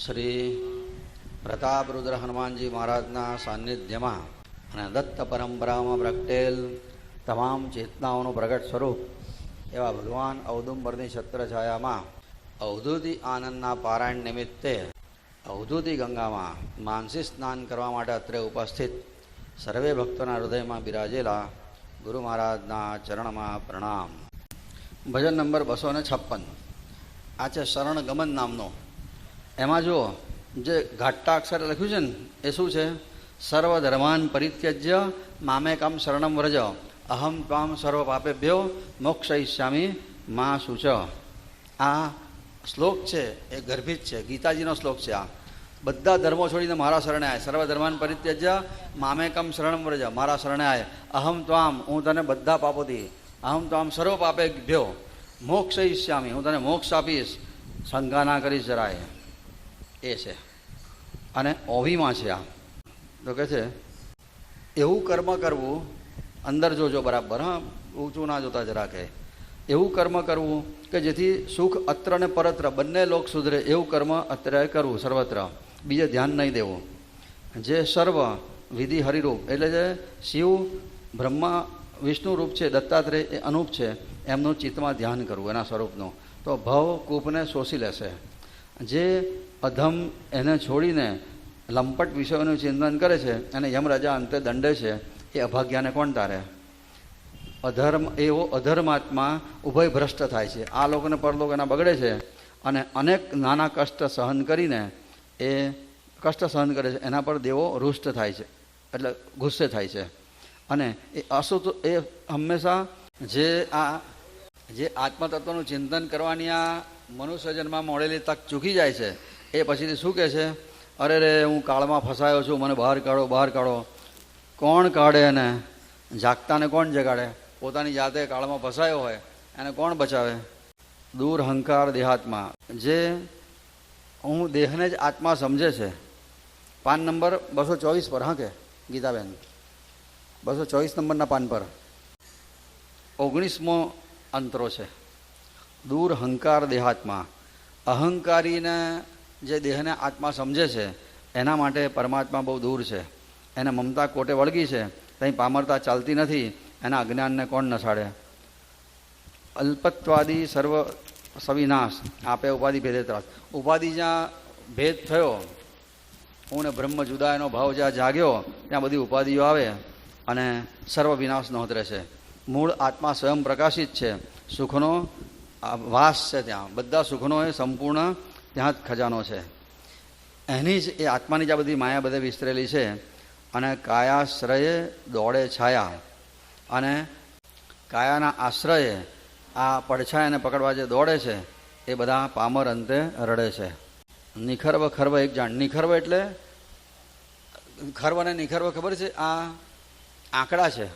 શ્રી પ્રતાપરુદ્ર હનુમાનજી મહારાજના સાનિધ્યમાં અને દત્ત પરંપરામાં પ્રગટેલ તમામ ચેતનાઓનું પ્રગટ સ્વરૂપ એવા ભગવાન ઔદુંબરની છત્રછાયામાં અવધૂતી આનંદના પારાયણ નિમિત્તે અવધૂતી ગંગામાં માનસી સ્નાન કરવા માટે અત્રે ઉપસ્થિત સર્વે ભક્તોના હૃદયમાં બિરાજેલા ગુરુ મહારાજના ચરણમાં પ્રણામ. ભજન નંબર 256 આ છે શરણ ગમન નામનો. એમાં જો જે ઘાટા અક્ષર લખ્યું છે ને એ શું છે? સર્વધર્માન પરિત્યજ્ય મામેકમ શરણમ વ્રજ અહમ ત્વામ સર્વ પાપેભ્યો મોક્ષયિષ્યામિ મા શુચ. આ શ્લોક છે એ ગર્ભિત છે, ગીતાજીનો શ્લોક છે. આ બધા ધર્મો છોડીને મારા શરણે આય. સર્વધર્માન પરિત્યજ્ય મામેકમ શરણમ વ્રજ, મારા શરણે આય. અહમ ત્વામ, હું તને બધા પાપોથી, અહમ ત્વામ સર્વ પાપેભ્યો મોક્ષયિષ્યામિ, હું તને મોક્ષ આપીશ, શંકા ના કરીશ જરાય. એ છે. અને ઓવીમાં છે આ તો કે છે એવું કર્મ કરવું, અંદર જોજો બરાબર, હા, ઊંચું ના જોતા જરા, કે એવું કર્મ કરવું કે જેથી સુખ અત્ર ને પરત્ર બંને લોક સુધરે, એવું કર્મ અત્યારે કરવું સર્વત્ર, બીજે ધ્યાન નહીં દેવું. જે સર્વ વિધિ હરિરૂપ એટલે જે શિવ બ્રહ્મા વિષ્ણુ રૂપ છે, દત્તાત્રેય એ અનુપ છે, એમનું ચિત્તમાં ધ્યાન કરવું એના સ્વરૂપનું, તો ભવ કૂપને શોષી લેશે. જે અધમ એને છોડીને લંપટ વિષયોનું ચિંતન કરે છે અને યમરાજા અંતે દંડે છે, એ અભાગ્યાને કોણ તારે? એવો અધર્માત્મા ઉભય ભ્રષ્ટ થાય છે. આ લોકોને પરલોક એના બગડે છે અને અનેક નાના કષ્ટ સહન કરીને એ કષ્ટ સહન કરે છે, એના પર દેવો રૂષ્ટ થાય છે, એટલે ગુસ્સે થાય છે. અને એ એ હંમેશા જે આત્મતત્વનું ચિંતન કરવાની આ મનુષ્ય જન્મમાં મળેલી તક ચૂકી જાય છે, એ પછીથી શું કહે છે? અરે રે, હું કાળમાં ફસાયો છું, મને બહાર કાઢો, બહાર કાઢો. કોણ કાઢે એને? જાગતાને કોણ જગાડે? પોતાની જાતે કાળમાં ફસાયો હોય એને કોણ બચાવે? દૂર હંકાર દેહાત્મા, જે હું દેહને જ આત્મા સમજે છે. પાન નંબર 224 પર, હા કે ગીતાબેન, 224 નંબરના પાન પર 19મો અંતરો છે. દૂર હંકાર દેહાત્મા, અહંકારીને જે દેહને આત્મા સમજે છે એના માટે પરમાત્મા બહુ દૂર છે. એને મમતા કોટે વળગી છે, ત્યાં પામરતા ચાલતી નથી, એના અજ્ઞાનને કોણ નસાડે? અલ્પત્વાદી સર્વ સવિનાશ, આપે ઉપાધિ ભેદે ત્રાસ. ઉપાધિ જ્યાં ભેદ થયો, હું ને બ્રહ્મ જુદા એનો ભાવ જ્યાં જાગ્યો, ત્યાં બધી ઉપાધિઓ આવે અને સર્વ વિનાશ નોંધરે છે. મૂળ આત્મા સ્વયં પ્રકાશિત છે, સુખનો વાસ છે ત્યાં, બધા સુખનો એ સંપૂર્ણ ત્યાં જ ખજાનો છે. એની જ એ આત્માની જ આ બધી માયા બધે વિસ્તરેલી છે. અને કાયાશ્રયે દોડે છાયા, અને કાયાના આશ્રયે આ પડછાયાને પકડવા જે દોડે છે એ બધા પામર અંતે રડે છે. નિખર્વ ખર્વ એક જાણ. નિખર્વ એટલે ખર્વ અને નિખર્વ ખબર છે? આ આંકડા છે.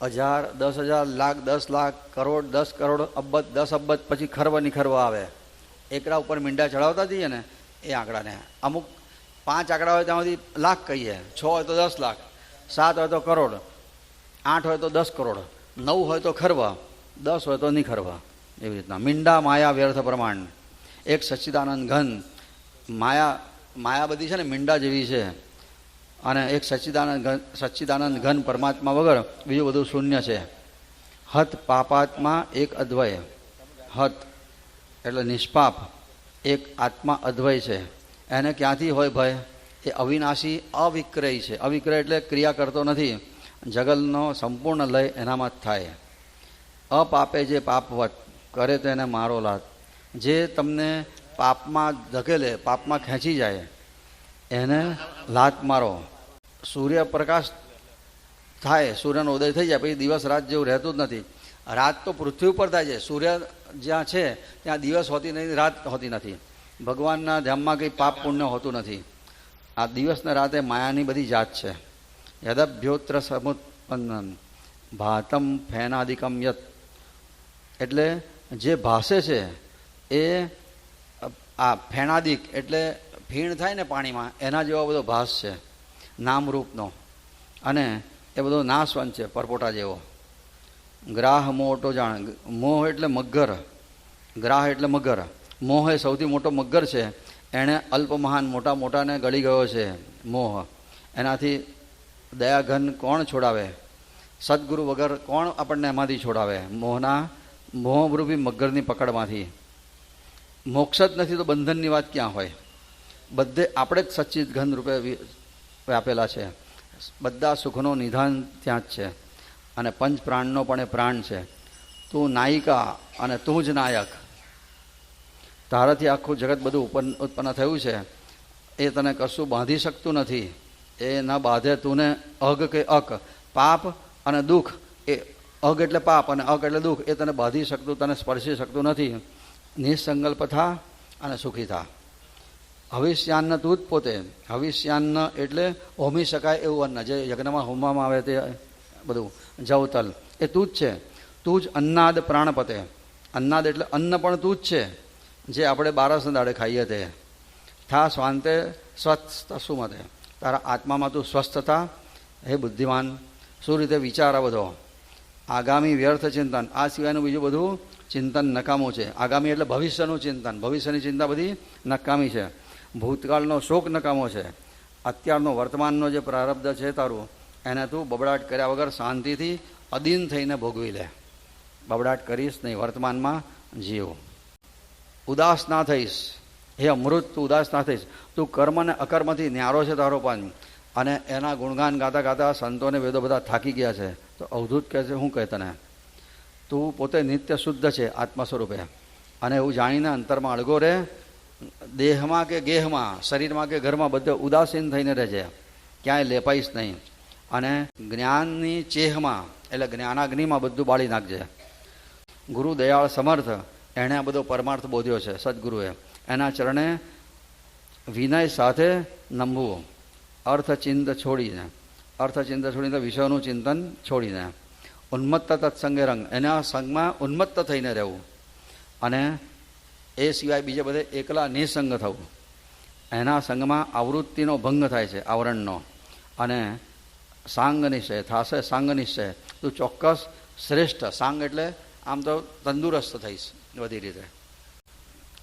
1000, 10,000, લાખ, 10 લાખ, કરોડ, 10 કરોડ, અબજ, 10 અબજ, પછી ખર્વ નિખર્વ આવે. એકડા ઉપર મીંડા ચડાવતા જઈએ ને એ આંકડાને. અમુક 5 આંકડા હોય ત્યાં સુધી લાખ કહીએ, 6 હોય તો 10 લાખ, 7 હોય તો કરોડ, 8 હોય તો 10 કરોડ, 9 હોય તો ખર્વ, 10 હોય તો નિખર્વ. એવી રીતના મીંડા માયા વ્યર્થ પ્રમાણ. એક સચ્ચિદાનંદ ઘન માયા બધી છે ને મીંડા જેવી છે, અને એક સચ્ચિદાનંદ ઘન પરમાત્મા વગર બીજું બધું શૂન્ય છે. હત પાપાત્મા એક અદ્વય. હત એટલે નિષ્પાપ, એક આત્મા અદ્વય છે. એને ક્યાંથી હોય ભય? એ અવિનાશી અવિક્રય છે. અવિક્રય એટલે ક્રિયા કરતો નથી, જગતનો સંપૂર્ણ લય એનામાં જ થાય. અપાપે જે પાપવત કરે તો એને મારો લાત. જે તમને પાપમાં ધકેલે, પાપમાં ખેંચી જાય, એને લાત મારો. સૂર્યપ્રકાશ થાય, સૂર્યનો ઉદય થઈ જાય, પછી દિવસ રાત જેવું રહેતું જ નથી. રાત તો પૃથ્વી ઉપર થાય છે. સૂર્ય જ્યાં છે ત્યાં દિવસ હોતી નથી, રાત હોતી નથી. ભગવાનના ધ્યાનમાં કંઈ પાપ પુણ્ય હોતું નથી. આ દિવસને રાતે માયાની બધી જાત છે. યદભ્યોત્ર સમુત્પન્ન ભાતમ ફેનાદિકમ યત, એટલે જે ભાસે છે એ આ ફેણાદિક એટલે ફીણ થાય ને પાણીમાં, એના જેવો બધો ભાસ છે નામરૂપનો, અને એ બધો નાશવંત છે પરપોટા જેવો. ગ્રાહ મોટો જાણ. મોહ એટલે મગર, ગ્રાહ એટલે મગર. મોહ એ સૌથી મોટો મગર છે. એણે અલ્પમહાન મોટા મોટાને ગળી ગયો છે મોહ. એનાથી દયાઘન કોણ છોડાવે? સદગુરુ વગર કોણ આપણને એમાંથી છોડાવે? મોહરૂપી મગરની પકડમાંથી. મોક્ષ જ નથી તો બંધનની વાત ક્યાં હોય? બધે આપણે જ સચ્ચિત ઘન રૂપે વ્યાપેલા છે. બધા સુખનો નિધાન ત્યાં જ છે. અને પંચ પ્રાણનો પણ એ પ્રાણ છે. તું નાયિકા અને તું જ નાયક. તારાથી આખું જગત બધું ઉત્પન્ન થયું છે. એ તને કશું બાંધી શકતું નથી. એ ન બાંધે તુને અગ કે અક. પાપ અને દુઃખ, એ અગ એટલે પાપ અને અક એટલે દુઃખ, એ તને બાંધી શકતું, તને સ્પર્શી શકતું નથી. નિસંકલ્પ થા અને સુખી થા. હવિષ્યાન્ન તું જ પોતે. હવિષ્યાન્ન એટલે હોમી શકાય એવું અન્ન, જે યજ્ઞમાં હોમવામાં આવે તે બધું જવતલ, એ તું જ છે. તું જ અન્નાદ પ્રાણપતે. અન્નાદ એટલે અન્ન પણ તું જ છે, જે આપણે બારસના દાડે ખાઈએ તે. થા સ્વાંતે સ્વસ્થ સુમતે. તારા આત્મામાં તું સ્વસ્થ થા હે બુદ્ધિમાન. શું રીતે વિચાર આ બધો? આગામી વ્યર્થ ચિંતન, આ સિવાયનું બીજું બધું ચિંતન નકામું છે. આગામી એટલે ભવિષ્યનું ચિંતન. ભવિષ્યની ચિંતા બધી નકામી છે. ભૂતકાળનો શોક નકામો છે. અત્યારનો વર્તમાનનો જે પ્રારબ્ધ છે તારું, એને તું બબડાટ કર્યા વગર શાંતિથી અધીન થઈને ભોગવી લે. બબડાટ કરીશ નહીં, વર્તમાનમાં જીવ. ઉદાસ ના થઈશ હે અમૃત, તું ઉદાસ ના થઈશ. તું કર્મ અને અકર્મથી ન્યારો છે તારો પણ. અને એના ગુણગાન ગાતા ગાતા સંતોને વેદો બધા થાકી ગયા છે. તો અવધૂત કહે છે, હું કહે તને? તું પોતે નિત્ય શુદ્ધ છે આત્મા સ્વરૂપે. અને એવું જાણીને અંતરમાં અળગો રહે. દેહમાં કે ગેહમાં, શરીરમાં કે ઘરમાં બધે ઉદાસીન થઈને રહેજે. ક્યાંય લેપાઈશ નહીં. અને જ્ઞાનની ચેહમાં એટલે જ્ઞાનાગ્નિમાં બધું બાળી નાખજે. ગુરુ દયાળ સમર્થ, એણે આ બધો પરમાર્થ બોધ્યો છે સદગુરુએ. એના ચરણે વિનય સાથે નમવું. અર્થચિંત છોડીને, અર્થચિંત છોડીને વિષયનું ચિંતન છોડીને. ઉન્મત્ત તત્સંગે રંગ, એના સંગમાં ઉન્મત્ત થઈને રહેવું. અને એ સિવાય બીજે બધે એકલા નિસંગ થવું. એના સંગમાં આવૃત્તિનો ભંગ થાય છે, આવરણનો. અને સાંગ નિશ્ચય થશે. સાંગ નિશ્ચય, તું ચોક્કસ શ્રેષ્ઠ. સાંગ એટલે આમ તો તંદુરસ્ત થઈશ બધી રીતે.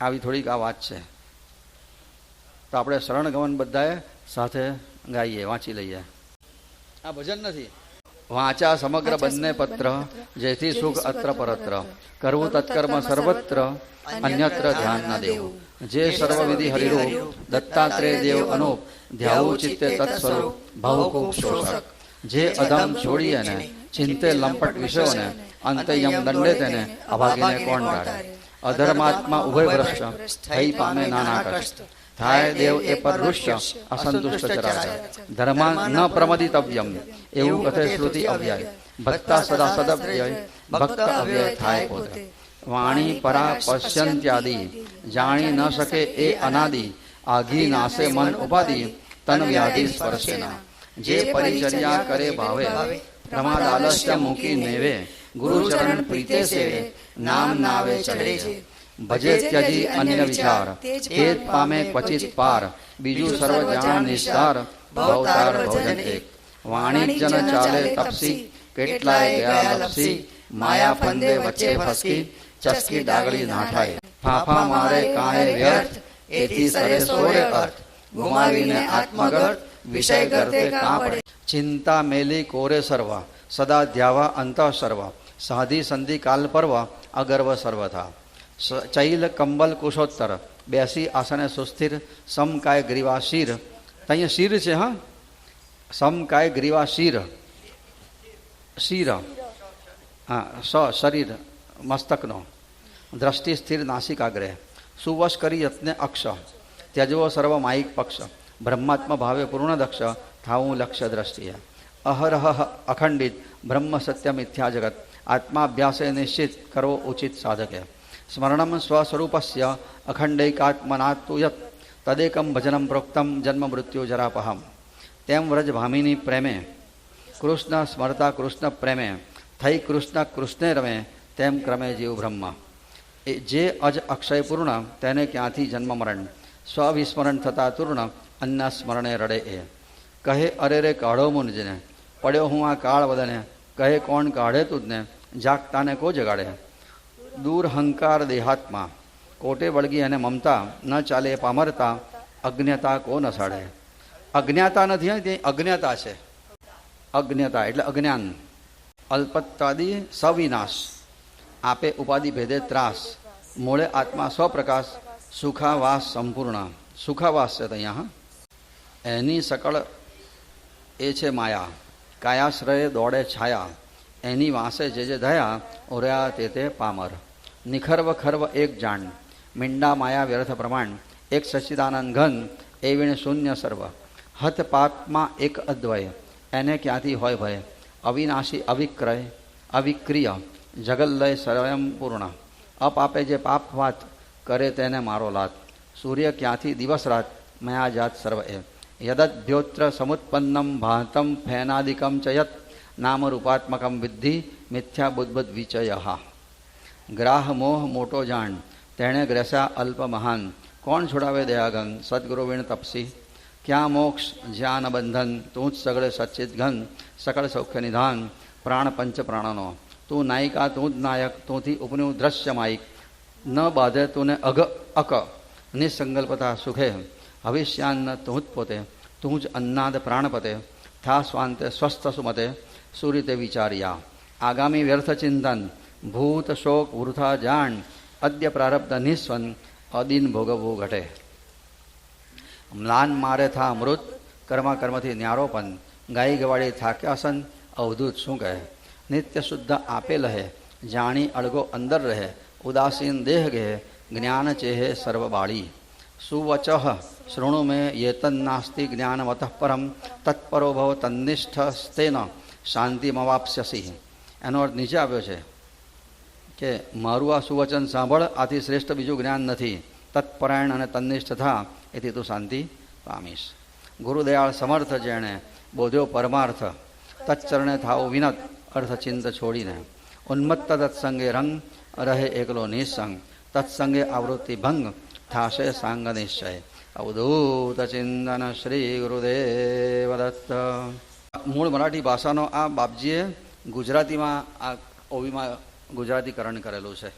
આવી થોડીક આ વાત છે. તો આપણે શરણ ગમન બધાએ સાથે ગાઈએ, વાંચી લઈએ. આ ભજન નથી. વાંચા સમગ્ર બંને પત્ર, જેથી સુખ અત્ર પરત્ર. કરવું તત્કર્મ સર્વત્ર, અન્યત્ર ધ્યાન ન દેવું. જે સર્વવિધિ હરિરૂપ, દત્તાત્રેય દેવ અનુપ. ધ્યાવું ચિત્તે તત્સ્વરૂપ, ભવકુપ શોષક. જે અધમ છોડીએ ને ચિંતે લંપટ વિષયોને. અંતે યમ દંડે તેને અભાગીને કોણ ટાળે. અધર્માત્મા ઉભય ભ્રષ્ટ, થઈ પામે નાના કષ્ટ. થાય દેવ એ પર રુષ્ય, અસંતુષ્ટ ચરાચર. ધર્મા ન પ્રમદિતવ્યમ, એવું કથે શ્રુતિ અવ્યય. ભક્તા સદા સદવ્યય, ભક્ત અવ્યય થાય પોતે. વાણી પરા પશ્યંત્યાદિ, જાણી ન શકે એ અનાદિ. આઘી નાશે મન ઉપાધિ, તન વ્યાધિ સ્પર્શેના. જે પરિચર્યા કરે ભાવે, પ્રમાદ આલસ્ય મૂકી નેવે. ગુરુ ચરણ પ્રીતે સેવે, નામ નાવે ચડે છે. ભજે ત્યજી અન્ય વિચાર, તે જ પામે ક્વચિત પાર. બીજું સર્વ જાણ નિસ્તાર, ભવતાર ભોજન એક. વાણી જન ચાલે તપસી, કેટલાય ગયા લપસી. માયા ફંદે વચ્ચે ફસકી, ચસકી ડાગળી નાઠાય. ફાફા મારે કાંય વ્યર્થ, એથી સરે સોરે અર્થ. ગુમાવીને આત્મગત, વિષય ગર્તે કાં પડે. ચિંતા મેલી કોરે સર્વ, સદા ધ્યાવા અંતઃ સર્વ. સાધી સંધિ કાલ પર્વ, અગર્વ સર્વથા. ચૈલ કંબલ કુશોત્તર, બેસી આસને સુસ્થિર. સમકાય ગ્રીવા શીર, અહીંયા શીર છે. હા, સમકાય ગ્રીવા શીર. શીર હા, શરીર મસ્તકનો. દ્રષ્ટિ સ્થિર નાસિકાગ્રે. સુવશ કરી યત્ને અક્ષ, ત્યજવો સર્વ માયિક પક્ષ. બ્રહ્માત્મા ભાવે પૂર્ણ દક્ષ, થાવું લક્ષ્ય દ્રષ્ટિએ. અહરહ અખંડિત, બ્રહ્મ સત્ય મિથ્યા જગત. આત્માભ્યાસે નિશ્ચિત, કરવો ઉચિત સાધકે. સ્મરણમ સ્વસ્વરૂપસ્ય અખંડૈકાત્મનાતુ યત. તદેકમ ભજનમ પ્રોક્તમ જન્મ મૃત્યુ જરાપહમ. તેમ વ્રજ ભામિની પ્રેમે, કૃષ્ણ સ્મરતા કૃષ્ણ પ્રેમે. થઈ કૃષ્ણ કૃષ્ણે રમે, તેમ ક્રમે જીવ બ્રહ્મ. એ જે અજ અક્ષય પૂર્ણ, તેને ક્યાંથી જન્મ મરણ. સ્વવિસ્મરણ થતા તૂર્ણ, અન્ના સ્મરણે રડે એ. કહે અરે રે કાઢો મુંજને, પડ્યો હું આ કાળ વદને. કહે કોણ કાઢે તુજને, જાગતાને કો જગાડે. દૂર હંકાર દેહાત્મા, કોટે વળગી અને મમતા ન ચાલે પામરતા અજ્ઞતા કો ન સાડે. અજ્ઞાતા નથી, ત્યાં અજ્ઞાતા છે. અજ્ઞતા એટલે અજ્ઞાન. અલ્પત્વાદી સવિનાશ, આપે ઉપાધિ ભેદે ત્રાસ, મૂળે આત્મા સ્વપ્રકાશ, સુખાવાસ સંપૂર્ણ. સુખાવાસ છે અહીંયા. એની સકળ એ છે માયા, કાયાશ્રયે દોડે છાયા, એની વાંસે જે ધયા, ઉર્યા તે પામર. નિખર્વ ખર્વ એક જાણ, મીંડા માયા વ્યર્થ પ્રમાણ, એક સચ્ચિદાનંદ ઘન, એ વીણ શૂન્ય સર્વ. હત પાપમાં એક અદ્વય, એને ક્યાંથી હોય ભય, અવિનાશી અવિક્રય અવિક્રિય, જગલ્લય સ્વયં પૂર્ણ. અપાપે જે પાપ વાત કરે તેને મારો લાત, સૂર્ય ક્યાંથી દિવસ રાત, મયા જાત સર્વ એ. યદદ્યોત્ર સમુત્પન્નમ ભાતમ ફેનાદિકમ ચ યત, નામરૂપાત્મકમ વિદ્ધિ મિથ્યા બુદ્બુદ્ વિચય. ગ્રાહ મોહ મોટો જાણ, તેણે ગ્રસ્યા અલ્પ મહાન, કોણ છોડાવે દયાગન, સદગુરુ વીણ તપસી. ક્યાં મોક્ષ જ્યાં ન બંધન, તું જ સગળે સચ્ચિત ઘન, સકળ સૌખ્ય નિધાન, પ્રાણ પંચ પ્રાણનો. તું નાયિકા તું જ નાયક, તુંથી ઉપન્યું દ્રશ્ય માયિક, ન બાધે તુને અઘ અક, નિસંકલ્પતા સુખે, હવિષ્યાન્ન તું જ પોતે, તું જ અન્નાદ પ્રાણપતે, થા સ્વાંતે સ્વસ્થ સુમતે, સુરીતે વિચાર્યા. આગામી વ્યર્થ ચિંતન, ભૂત શોક વૃથા જાણ, અદ્ય પ્રારબ્ધ નિસ્વન, અદિન ભોગવવું ઘટે. મ્લાન મારે થા અમૃત, કર્મા કર્મથી ન્યારોપન, ગાઈ ગવાડી થાક્યાસન, અવધૂત શું કહે. નિત્ય શુદ્ધ આપે લહે, જાણી અળગો અંદર રહે, ઉદાસીન દેહ ગહે, જ્ઞાન ચેહે સર્વ બાળી. સુવચ શૃણુ મે યેતન નાસ્તિ જ્ઞાનવતઃ પરમ, તત્પરો ભવ તન્નિષ્ઠ સ્તેન શાંતિમવાપ્સ્યસી. એનો અર્થ નીચે આવ્યો છે કે મારું આ સુવચન સાંભળ, આથી શ્રેષ્ઠ બીજું જ્ઞાન નથી. તત્પરાયણ અને તન્નિષ્ઠ થા, એથી તું શાંતિ પામીશ. ગુરુદયાળ સમર્થ જેણે બોધ્યો પરમાર્થ, તત્ચરણે થાવ વિનત, અર્થચિંત છોડીને. ઉન્મત્ત તત્સંગે રંગ, રહે એકલો નિસંગ, તત્સંગે આવૃત્તિ ભંગ, થાશે સાંગ નિશ્ચય. અવધૂત ચિંતન શ્રી ગુરુદેવ દત્ત. મૂળ મરાઠી ભાષાનો આ બાપજીએ ગુજરાતીમાં આ ઓવીમાં ગુજરાતીકરણ કરેલું છે.